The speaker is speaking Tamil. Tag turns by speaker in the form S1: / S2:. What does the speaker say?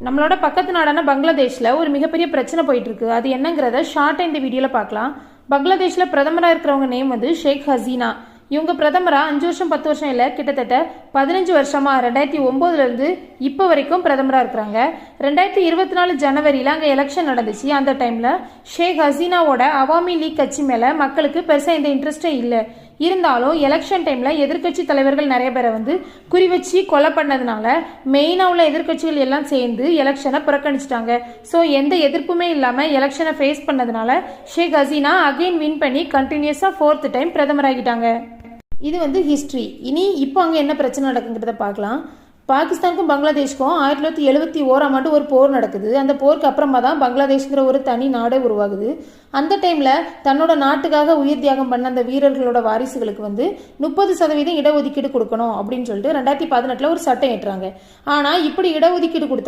S1: நம்மளோட பக்கத்து நாடான பங்களாதேஷில் ஒரு மிகப்பெரிய பிரச்சனை போயிட்டு இருக்கு. அது என்னங்கிறத ஷார்ட்டாக இந்த வீடியோவில் பார்க்கலாம். பங்களாதேஷில் பிரதமராக இருக்கிறவங்க நேம் வந்து ஷேக் ஹசீனா. இவங்க பிரதமராக 5 வருஷம் 10 வருஷம் இல்லை, கிட்டத்தட்ட 15 வருஷமா 2009லேருந்து இப்போ வரைக்கும் பிரதமராக இருக்கிறாங்க. 2024 ஜனவரியில் அங்கே எலெக்ஷன் நடந்துச்சு. அந்த டைமில் ஷேக் ஹசீனாவோட அவாமி லீக் கட்சி மேலே மக்களுக்கு பெருசாக எந்த இன்ட்ரெஸ்டும் இல்லை. இருந்தாலும் எலெக்ஷன் டைமில் எதிர்கட்சி தலைவர்கள் நிறைய பேரை வந்து குறி வச்சு கொலை பண்ணதுனால மெயினாக உள்ள எதிர்கட்சிகள் எல்லாம் சேர்ந்து எலெக்ஷனை புறக்கணிச்சிட்டாங்க. ஸோ எந்த எதிர்ப்புமே இல்லாமல் எலெக்ஷனை ஃபேஸ் பண்ணதுனால ஷேக் ஹசீனா அகெயின் வின் பண்ணி கண்டினியூஸாக 4th டைம் பிரதமராகிட்டாங்க. இது வந்து ஹிஸ்ட்ரி. இனி இப்போ அங்கே என்ன பிரச்சனை நடக்குங்கிறத பார்க்கலாம். பாகிஸ்தானுக்கும் பங்களாதேஷ்க்கும் 1971ஆம் ஆண்டு ஒரு போர் நடக்குது. அந்த போருக்கு அப்புறமா தான் பங்களாதேஷ்ங்கிற ஒரு தனி நாடே உருவாகுது. அந்த டைமில் தன்னோட நாட்டுக்காக உயிர் தியாகம் பண்ண அந்த வீரர்களோட வாரிசுகளுக்கு வந்து 30% இடஒதுக்கீடு கொடுக்கணும் அப்படின்னு சொல்லிட்டு 2018 ஒரு சட்டம் ஏற்றுறாங்க. ஆனால் இப்படி இடஒதுக்கீடு கொடுத்தா